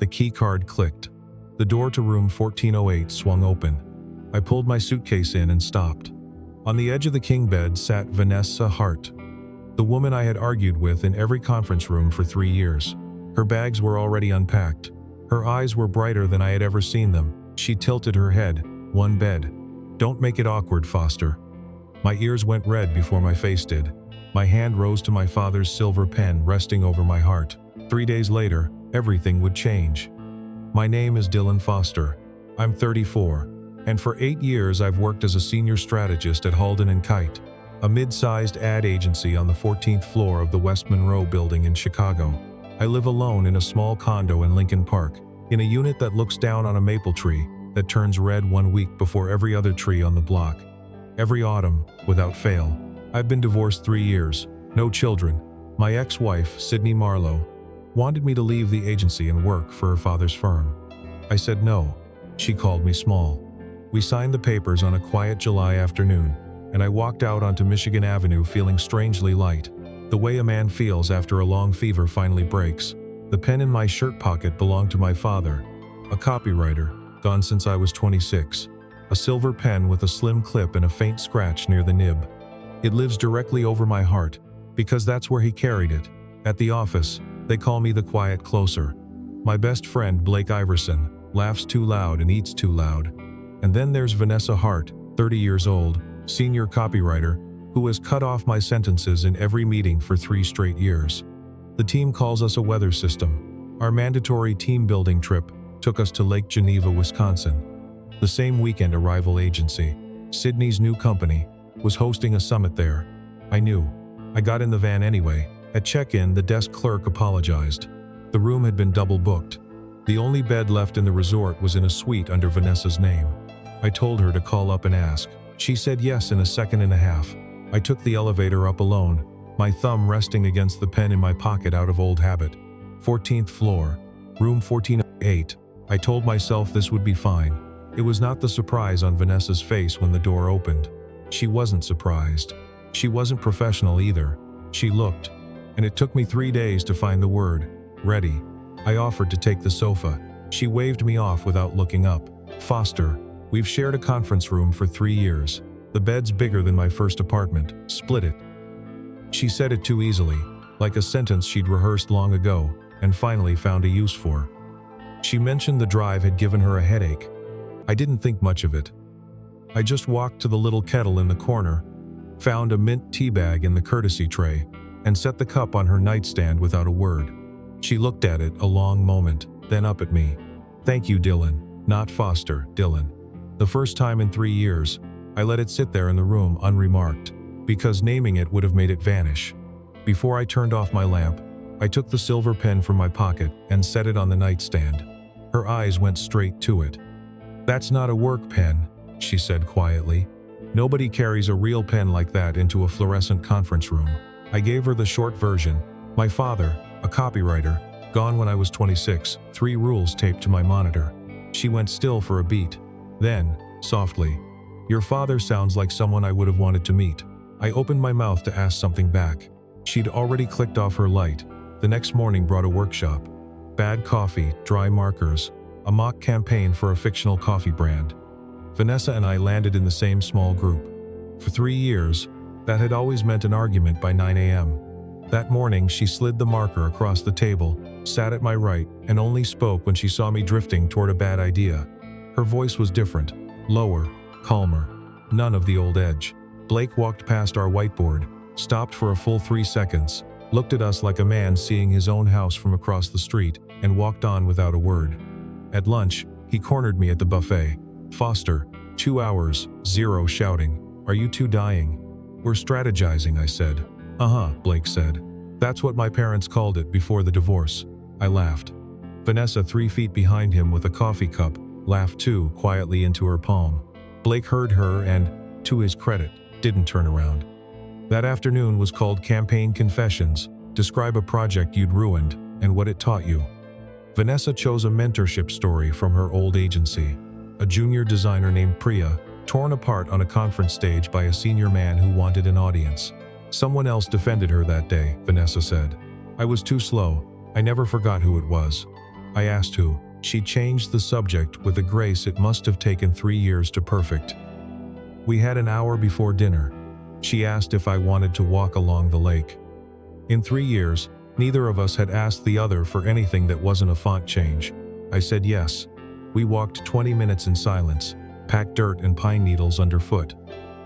The key card clicked. The door to room 1408 swung open. I pulled my suitcase in and stopped. On the edge of the king bed sat Vanessa Hart, the woman I had argued with in every conference room for 3 years. Her bags were already unpacked. Her eyes were brighter than I had ever seen them. She tilted her head. "One bed. Don't make it awkward, Foster." My ears went red before my face did. My hand rose to my father's silver pen resting over my heart. 3 days later, everything would change. My name is Dylan Foster. I'm 34, and for 8 years I've worked as a senior strategist at Halden & Kite, a mid-sized ad agency on the 14th floor of the West Monroe building in Chicago. I live alone in a small condo in Lincoln Park, in a unit that looks down on a maple tree that turns red 1 week before every other tree on the block. Every autumn, without fail. I've been divorced 3 years, no children. My ex-wife, Sydney Marlowe, wanted me to leave the agency and work for her father's firm. I said no. She called me small. We signed the papers on a quiet July afternoon, and I walked out onto Michigan Avenue feeling strangely light, the way a man feels after a long fever finally breaks. The pen in my shirt pocket belonged to my father, a copywriter, gone since I was 26. A silver pen with a slim clip and a faint scratch near the nib. It lives directly over my heart, because that's where he carried it. At the office, they call me the quiet closer. My best friend, Blake Iverson, laughs too loud and eats too loud. And then there's Vanessa Hart, 30 years old, senior copywriter, who has cut off my sentences in every meeting for 3 straight years. The team calls us a weather system. Our mandatory team-building trip took us to Lake Geneva, Wisconsin. The same weekend, a rival agency, Sydney's new company, was hosting a summit there. I knew. I got in the van anyway. At check-in, the desk clerk apologized. The room had been double-booked. The only bed left in the resort was in a suite under Vanessa's name. I told her to call up and ask. She said yes in a second and a half. I took the elevator up alone, my thumb resting against the pen in my pocket out of old habit. 14th floor, room 1408. I told myself this would be fine. It was not the surprise on Vanessa's face when the door opened. She wasn't surprised. She wasn't professional either. She looked, and it took me 3 days to find the word, ready. I offered to take the sofa. She waved me off without looking up. "Foster, we've shared a conference room for 3 years. The bed's bigger than my first apartment. Split it." She said it too easily, like a sentence she'd rehearsed long ago, and finally found a use for. She mentioned the drive had given her a headache. I didn't think much of it. I just walked to the little kettle in the corner, found a mint tea bag in the courtesy tray, and set the cup on her nightstand without a word. She looked at it a long moment, then up at me. "Thank you, Dylan. Not Foster, Dylan." The first time in 3 years, I let it sit there in the room unremarked, because naming it would have made it vanish. Before I turned off my lamp, I took the silver pen from my pocket and set it on the nightstand. Her eyes went straight to it. "That's not a work pen," she said quietly. "Nobody carries a real pen like that into a fluorescent conference room." I gave her the short version. My father, a copywriter, gone when I was 26, 3 rules taped to my monitor. She went still for a beat. Then, softly, "Your father sounds like someone I would have wanted to meet." I opened my mouth to ask something back. She'd already clicked off her light. The next morning brought a workshop. Bad coffee, dry markers, a mock campaign for a fictional coffee brand. Vanessa and I landed in the same small group. For 3 years, that had always meant an argument by 9 a.m. That morning, she slid the marker across the table, sat at my right, and only spoke when she saw me drifting toward a bad idea. Her voice was different, lower, calmer, none of the old edge. Blake walked past our whiteboard, stopped for a full 3 seconds, looked at us like a man seeing his own house from across the street, and walked on without a word. At lunch, he cornered me at the buffet. "Foster, 2 hours, 0 shouting. Are you two dying?" "We're strategizing," I said. Blake said. "That's what my parents called it before the divorce." I laughed. Vanessa, 3 feet behind him with a coffee cup, laughed too, quietly into her palm. Blake heard her and, to his credit, didn't turn around. That afternoon was called Campaign Confessions. Describe a project you'd ruined and what it taught you. Vanessa chose a mentorship story from her old agency. A junior designer named Priya, torn apart on a conference stage by a senior man who wanted an audience. "Someone else defended her that day," Vanessa said. "I was too slow. I never forgot who it was." I asked who. She changed the subject with a grace it must have taken 3 years to perfect. We had an hour before dinner. She asked if I wanted to walk along the lake. In 3 years, neither of us had asked the other for anything that wasn't a font change. I said yes. We walked 20 minutes in silence, packed dirt and pine needles underfoot.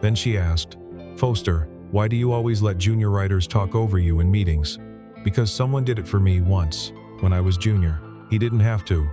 Then she asked, "Foster, why do you always let junior writers talk over you in meetings?" "Because someone did it for me once, when I was junior. He didn't have to."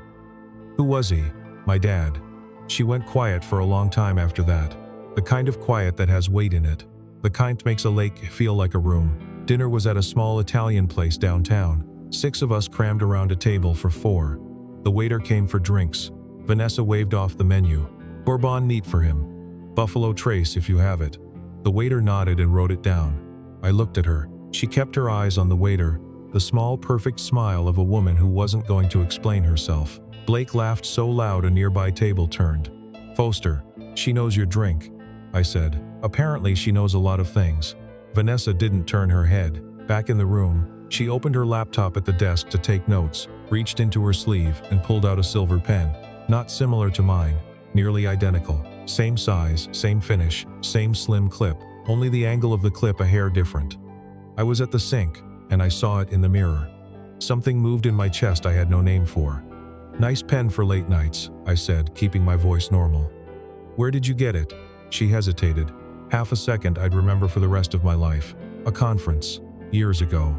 "Who was he?" "My dad." She went quiet for a long time after that. The kind of quiet that has weight in it. The kind that makes a lake feel like a room. Dinner was at a small Italian place downtown. 6 of us crammed around a table for 4. The waiter came for drinks. Vanessa waved off the menu. "Bourbon neat for him. Buffalo Trace if you have it." The waiter nodded and wrote it down. I looked at her. She kept her eyes on the waiter, the small perfect smile of a woman who wasn't going to explain herself. Blake laughed so loud a nearby table turned. "Foster, she knows your drink," I said. "Apparently she knows a lot of things." Vanessa didn't turn her head. Back in the room, she opened her laptop at the desk to take notes, reached into her sleeve and pulled out a silver pen. Not similar to mine, nearly identical. Same size, same finish, same slim clip, only the angle of the clip a hair different. I was at the sink, and I saw it in the mirror. Something moved in my chest I had no name for. "Nice pen for late nights," I said, keeping my voice normal. "Where did you get it?" She hesitated. Half a second I'd remember for the rest of my life. "A conference. Years ago."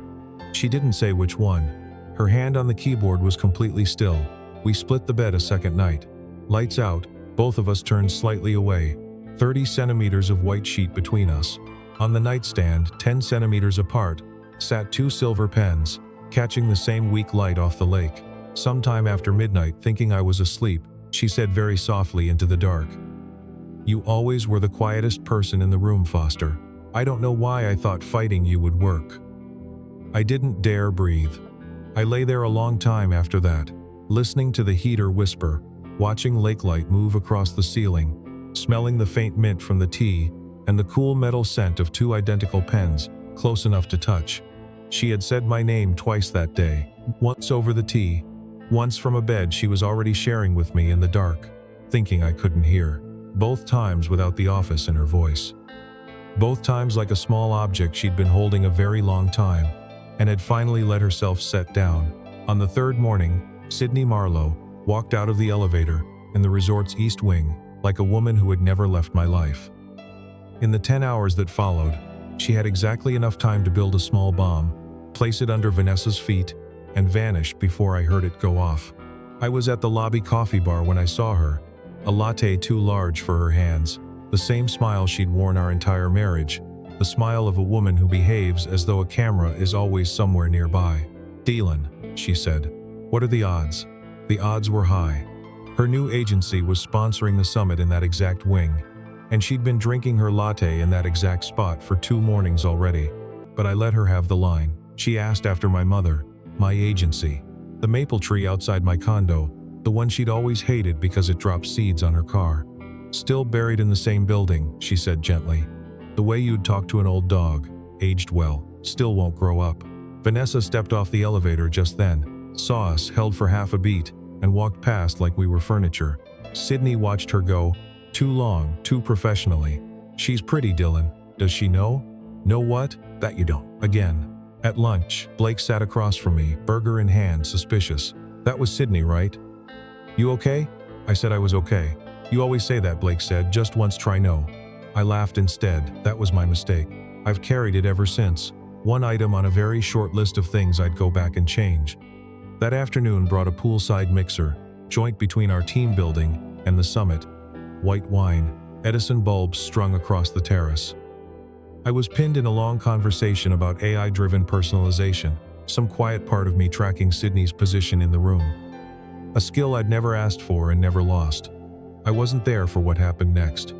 She didn't say which one. Her hand on the keyboard was completely still. We split the bed a second night. Lights out, both of us turned slightly away. 30 centimeters of white sheet between us. On the nightstand, 10 centimeters apart, sat 2 silver pens, catching the same weak light off the lake. Sometime after midnight, thinking I was asleep, she said very softly into the dark, "You always were the quietest person in the room, Foster. I don't know why I thought fighting you would work." I didn't dare breathe. I lay there a long time after that, listening to the heater whisper, watching lake light move across the ceiling, smelling the faint mint from the tea, and the cool metal scent of 2 identical pens, close enough to touch. She had said my name twice that day, once over the tea, once from a bed she was already sharing with me in the dark, thinking I couldn't hear. Both times without the office in her voice. Both times like a small object she'd been holding a very long time, and had finally let herself set down. On the 3rd morning, Sydney Marlowe walked out of the elevator in the resort's east wing, like a woman who had never left my life. In the 10 hours that followed, she had exactly enough time to build a small bomb, place it under Vanessa's feet, and vanished before I heard it go off. I was at the lobby coffee bar when I saw her, a latte too large for her hands, the same smile she'd worn our entire marriage, the smile of a woman who behaves as though a camera is always somewhere nearby. "Dylan," she said. "What are the odds?" The odds were high. Her new agency was sponsoring the summit in that exact wing, and she'd been drinking her latte in that exact spot for 2 mornings already. But I let her have the line. She asked after my mother, my agency, the maple tree outside my condo, the one she'd always hated because it dropped seeds on her car. "Still buried in the same building," she said gently. "The way you'd talk to an old dog, aged well, still won't grow up." Vanessa stepped off the elevator just then, saw us, held for half a beat, and walked past like we were furniture. Sydney watched her go, too long, too professionally. "She's pretty, Dylan. Does she know?" "Know what?" "That you don't." Again. At lunch, Blake sat across from me, burger in hand, suspicious. "That was Sydney, right?" "You okay?" I said I was okay. "You always say that," Blake said. "Just once try no." I laughed instead. That was my mistake. I've carried it ever since. One item on a very short list of things I'd go back and change. That afternoon brought a poolside mixer, joint between our team building and the summit. White wine, Edison bulbs strung across the terrace. I was pinned in a long conversation about AI-driven personalization, some quiet part of me tracking Sydney's position in the room. A skill I'd never asked for and never lost. I wasn't there for what happened next.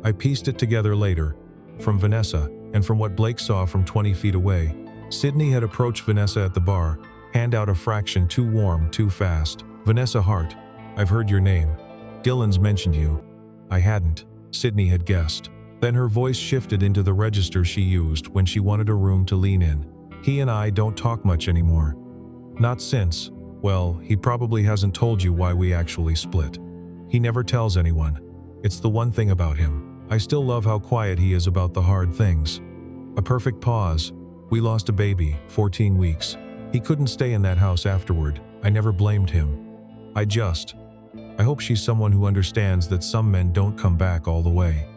I pieced it together later, from Vanessa, and from what Blake saw from 20 feet away. Sydney had approached Vanessa at the bar, hand out a fraction too warm, too fast. "Vanessa Hart, I've heard your name. Dylan's mentioned you." I hadn't. Sydney had guessed. Then her voice shifted into the register she used when she wanted a room to lean in. "He and I don't talk much anymore." "Not since." Well, he probably hasn't told you why we actually split. He never tells anyone. It's the one thing about him. I still love how quiet he is about the hard things. A perfect pause. We lost a baby, 14 weeks. He couldn't stay in that house afterward. I never blamed him. I hope she's someone who understands that some men don't come back all the way.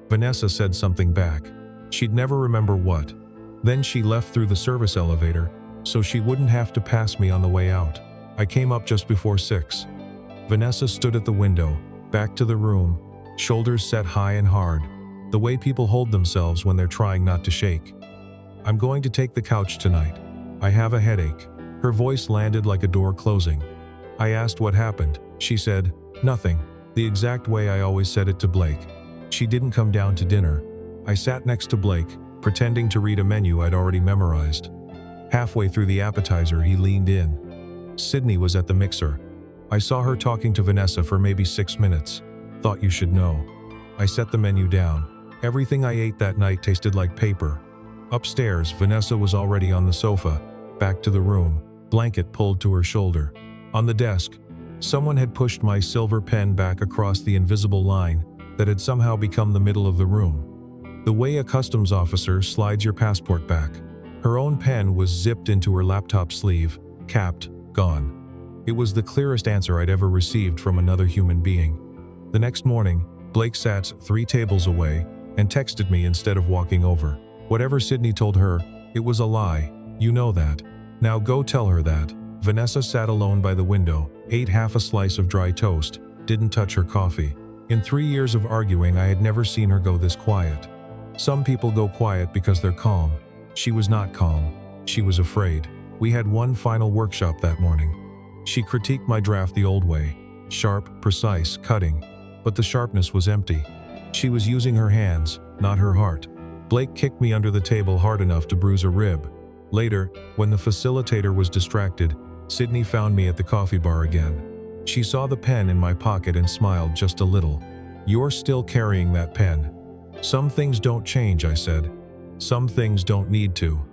Vanessa said something back. She'd never remember what. Then she left through the service elevator, so she wouldn't have to pass me on the way out. I came up just before 6. Vanessa stood at the window, back to the room, shoulders set high and hard, the way people hold themselves when they're trying not to shake. I'm going to take the couch tonight. I have a headache. Her voice landed like a door closing. I asked what happened. She said, nothing, the exact way I always said it to Blake. She didn't come down to dinner. I sat next to Blake, pretending to read a menu I'd already memorized. Halfway through the appetizer, he leaned in. Sydney was at the mixer. I saw her talking to Vanessa for maybe 6 minutes. Thought you should know. I set the menu down. Everything I ate that night tasted like paper. Upstairs, Vanessa was already on the sofa, back to the room, blanket pulled to her shoulder. On the desk, someone had pushed my silver pen back across the invisible line that had somehow become the middle of the room. The way a customs officer slides your passport back. Her own pen was zipped into her laptop sleeve, capped, gone. It was the clearest answer I'd ever received from another human being. The next morning, Blake sat 3 tables away and texted me instead of walking over. Whatever Sydney told her, it was a lie. You know that. Now go tell her that. Vanessa sat alone by the window, ate half a slice of dry toast, didn't touch her coffee. In 3 years of arguing, I had never seen her go this quiet. Some people go quiet because they're calm. She was not calm. She was afraid. We had one final workshop that morning. She critiqued my draft the old way. Sharp, precise, cutting. But the sharpness was empty. She was using her hands, not her heart. Blake kicked me under the table hard enough to bruise a rib. Later, when the facilitator was distracted, Sydney found me at the coffee bar again. She saw the pen in my pocket and smiled just a little. You're still carrying that pen. Some things don't change, I said. Some things don't need to.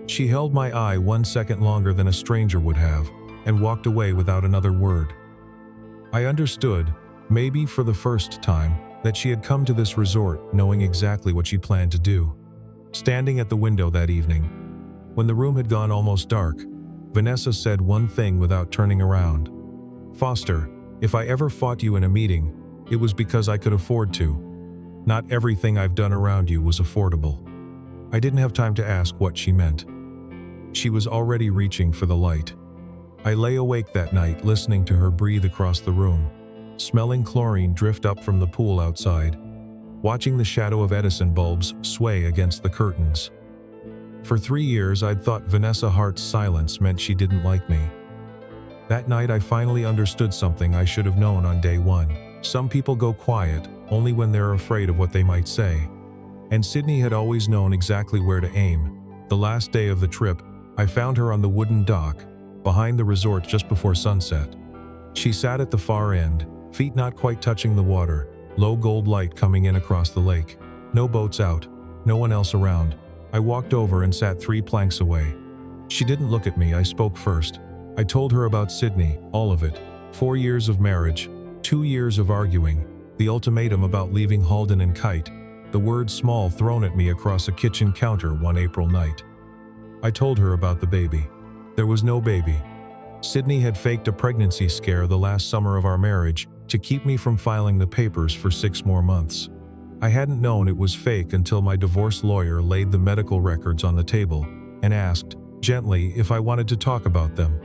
She held my eye 1 second longer than a stranger would have, and walked away without another word. I understood, maybe for the first time, that she had come to this resort knowing exactly what she planned to do. Standing at the window that evening, when the room had gone almost dark, Vanessa said one thing without turning around. Foster, if I ever fought you in a meeting, it was because I could afford to. Not everything I've done around you was affordable. I didn't have time to ask what she meant. She was already reaching for the light. I lay awake that night listening to her breathe across the room, smelling chlorine drift up from the pool outside, watching the shadow of Edison bulbs sway against the curtains. For 3 years, I'd thought Vanessa Hart's silence meant she didn't like me. That night, I finally understood something I should have known on day 1. Some people go quiet only when they're afraid of what they might say. And Sydney had always known exactly where to aim. The last day of the trip, I found her on the wooden dock, behind the resort just before sunset. She sat at the far end, feet not quite touching the water, low gold light coming in across the lake. No boats out, no one else around. I walked over and sat 3 planks away. She didn't look at me, I spoke first. I told her about Sydney, all of it. 4 years of marriage, 2 years of arguing, the ultimatum about leaving Halden and Kite, the word small thrown at me across a kitchen counter one April night. I told her about the baby. There was no baby. Sydney had faked a pregnancy scare the last summer of our marriage to keep me from filing the papers for 6 more months. I hadn't known it was fake until my divorce lawyer laid the medical records on the table and asked, gently, if I wanted to talk about them.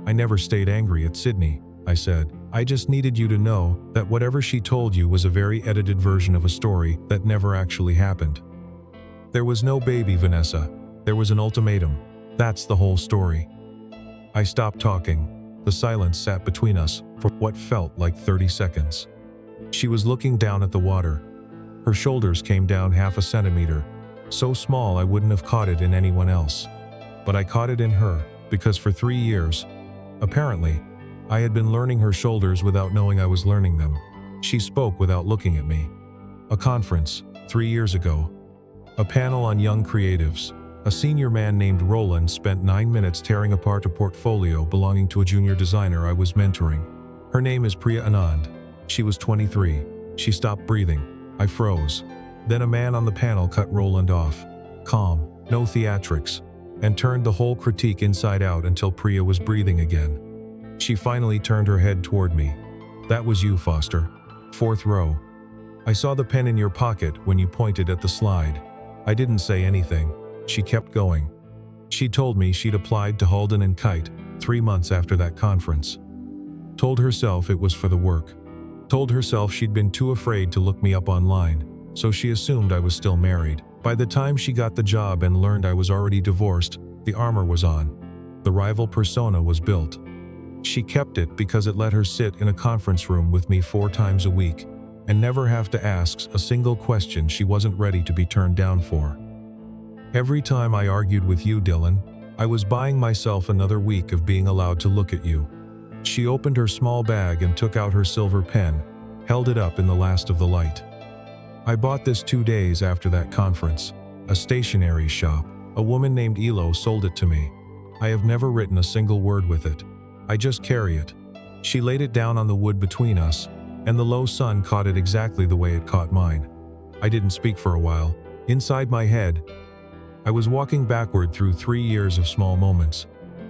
I never stayed angry at Sydney, I said. I just needed you to know that whatever she told you was a very edited version of a story that never actually happened. There was no baby, Vanessa. There was an ultimatum. That's the whole story. I stopped talking. The silence sat between us for what felt like 30 seconds. She was looking down at the water. Her shoulders came down half a centimeter, so small I wouldn't have caught it in anyone else. But I caught it in her, because for 3 years, apparently, I had been learning her shoulders without knowing I was learning them. She spoke without looking at me. A conference, 3 years ago. A panel on young creatives. A senior man named Roland spent 9 minutes tearing apart a portfolio belonging to a junior designer I was mentoring. Her name is Priya Anand. She was 23. She stopped breathing. I froze. Then a man on the panel cut Roland off. Calm, no theatrics, and turned the whole critique inside out until Priya was breathing again. She finally turned her head toward me. That was you, Foster. 4th row. I saw the pen in your pocket when you pointed at the slide. I didn't say anything. She kept going. She told me she'd applied to Halden and Kite 3 months after that conference. Told herself it was for the work. Told herself she'd been too afraid to look me up online, so she assumed I was still married. By the time she got the job and learned I was already divorced, the armor was on. The rival persona was built. She kept it because it let her sit in a conference room with me 4 times a week and never have to ask a single question she wasn't ready to be turned down for. Every time I argued with you, Dylan, I was buying myself another week of being allowed to look at you. She opened her small bag and took out her silver pen, held it up in the last of the light. I bought this 2 days after that conference. A stationery shop. A woman named Elo sold it to me. I have never written a single word with it. I just carry it. She laid it down on the wood between us, and the low sun caught it exactly the way it caught mine. I didn't speak for a while. Inside my head, I was walking backward through 3 years of small moments.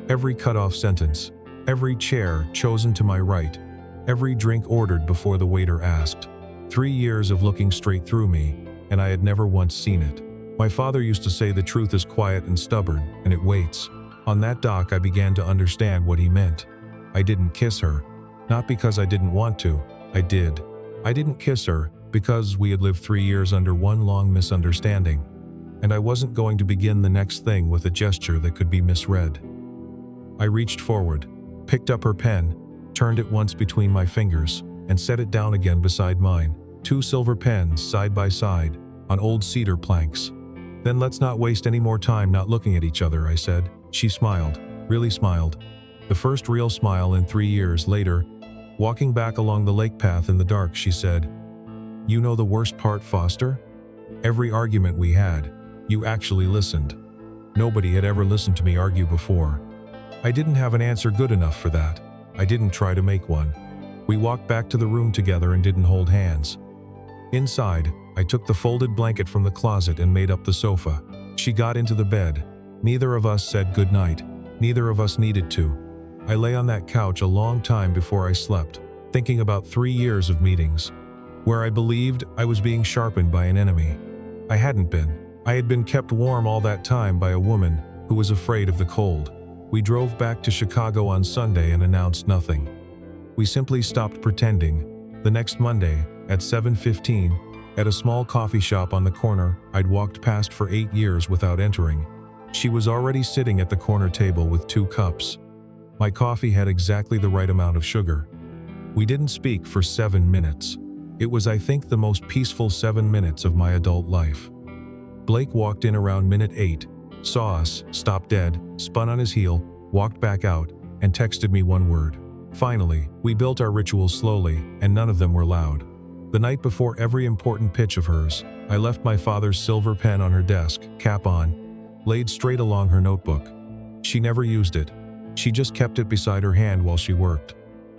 Every cut-off sentence, every chair chosen to my right, every drink ordered before the waiter asked. 3 years of looking straight through me, and I had never once seen it. My father used to say the truth is quiet and stubborn, and it waits. On that dock, I began to understand what he meant. I didn't kiss her. Not because I didn't want to. I did. I didn't kiss her because we had lived 3 years under one long misunderstanding, and I wasn't going to begin the next thing with a gesture that could be misread. I reached forward, picked up her pen, turned it once between my fingers, and set it down again beside mine. 2 silver pens side by side, on old cedar planks. Then let's not waste any more time not looking at each other, I said. She smiled, really smiled. The first real smile in 3 years later, walking back along the lake path in the dark, she said, "You know the worst part, Foster? Every argument we had, you actually listened. Nobody had ever listened to me argue before. I didn't have an answer good enough for that. I didn't try to make one. We walked back to the room together and didn't hold hands. Inside, I took the folded blanket from the closet and made up the sofa. She got into the bed. Neither of us said goodnight. Neither of us needed to. I lay on that couch a long time before I slept, thinking about 3 years of meetings, where I believed I was being sharpened by an enemy. I hadn't been. I had been kept warm all that time by a woman who was afraid of the cold. We drove back to Chicago on Sunday and announced nothing. We simply stopped pretending. The next Monday, at 7:15, at a small coffee shop on the corner I'd walked past for 8 years without entering, she was already sitting at the corner table with 2 cups. My coffee had exactly the right amount of sugar. We didn't speak for 7 minutes. It was, I think, the most peaceful 7 minutes of my adult life. Blake walked in around minute 8, saw us, stopped dead, spun on his heel, walked back out, and texted me one word. Finally, we built our rituals slowly, and none of them were loud. The night before every important pitch of hers, I left my father's silver pen on her desk, cap on, laid straight along her notebook. She never used it. She just kept it beside her hand while she worked.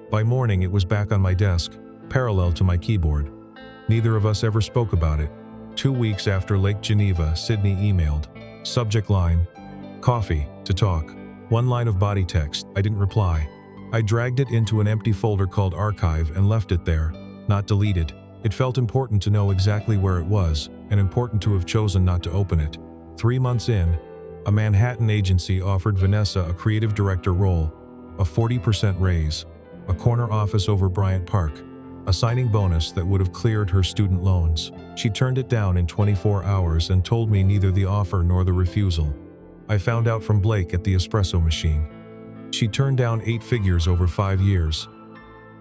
By morning, it was back on my desk, parallel to my keyboard. Neither of us ever spoke about it. 2 weeks after Lake Geneva, Sydney emailed. Subject line, coffee, to talk. 1 line of body text. I didn't reply. I dragged it into an empty folder called Archive and left it there, not deleted. It felt important to know exactly where it was, and important to have chosen not to open it. 3 months in, a Manhattan agency offered Vanessa a creative director role, a 40% raise, a corner office over Bryant Park, a signing bonus that would have cleared her student loans. She turned it down in 24 hours and told me neither the offer nor the refusal. I found out from Blake at the espresso machine. She turned down 8 figures over 5 years.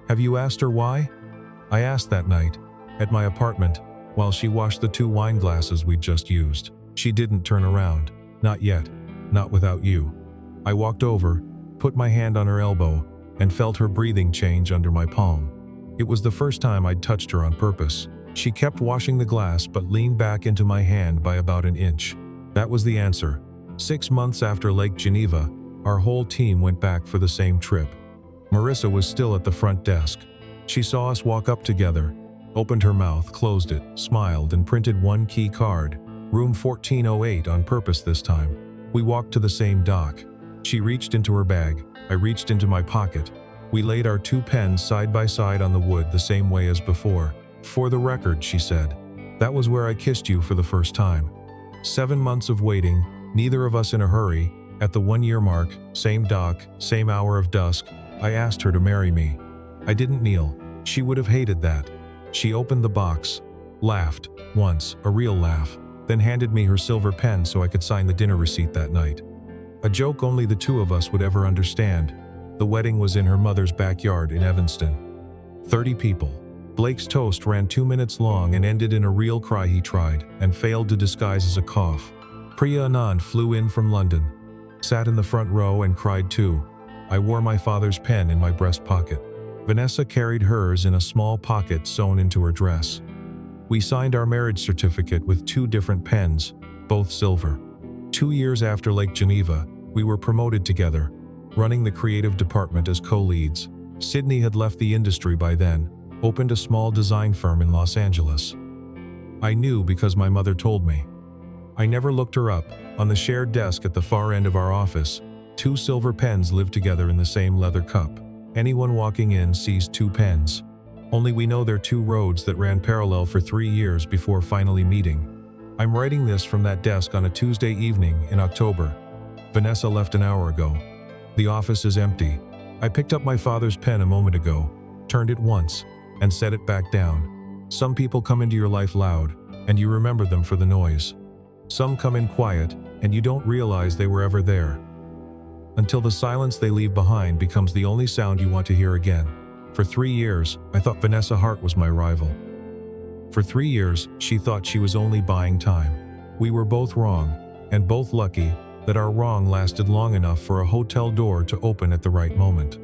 Have you asked her why? I asked that night, at my apartment, while she washed the 2 wine glasses we'd just used. She didn't turn around. Not yet. Not without you. I walked over, put my hand on her elbow, and felt her breathing change under my palm. It was the first time I'd touched her on purpose. She kept washing the glass but leaned back into my hand by about an inch. That was the answer. 6 months after Lake Geneva, our whole team went back for the same trip. Marissa was still at the front desk. She saw us walk up together, opened her mouth, closed it, smiled, and printed one key card, room 1408, on purpose this time. We walked to the same dock. She reached into her bag, I reached into my pocket. We laid our 2 pens side by side on the wood the same way as before. "For the record," she said, "that was where I kissed you for the first time." 7 months of waiting, neither of us in a hurry. At the 1-year mark, same dock, same hour of dusk, I asked her to marry me. I didn't kneel. She would have hated that. She opened the box, laughed, once, a real laugh, then handed me her silver pen so I could sign the dinner receipt that night. A joke only the 2 of us would ever understand. The wedding was in her mother's backyard in Evanston. 30 people. Blake's toast ran 2 minutes long and ended in a real cry he tried, and failed to disguise as a cough. Priya Anand flew in from London, sat in the front row and cried too. I wore my father's pen in my breast pocket. Vanessa carried hers in a small pocket sewn into her dress. We signed our marriage certificate with 2 different pens, both silver. 2 years after Lake Geneva, we were promoted together, running the creative department as co-leads. Sydney had left the industry by then, opened a small design firm in Los Angeles. I knew because my mother told me. I never looked her up. On the shared desk at the far end of our office, 2 silver pens lived together in the same leather cup. Anyone walking in sees 2 pens. Only we know they're 2 roads that ran parallel for 3 years before finally meeting. I'm writing this from that desk on a Tuesday evening in October. Vanessa left an hour ago. The office is empty. I picked up my father's pen a moment ago, turned it once, and set it back down. Some people come into your life loud, and you remember them for the noise. Some come in quiet, and you don't realize they were ever there, until the silence they leave behind becomes the only sound you want to hear again. For 3 years, I thought Vanessa Hart was my rival. For 3 years, she thought she was only buying time. We were both wrong, and both lucky that our wrong lasted long enough for a hotel door to open at the right moment.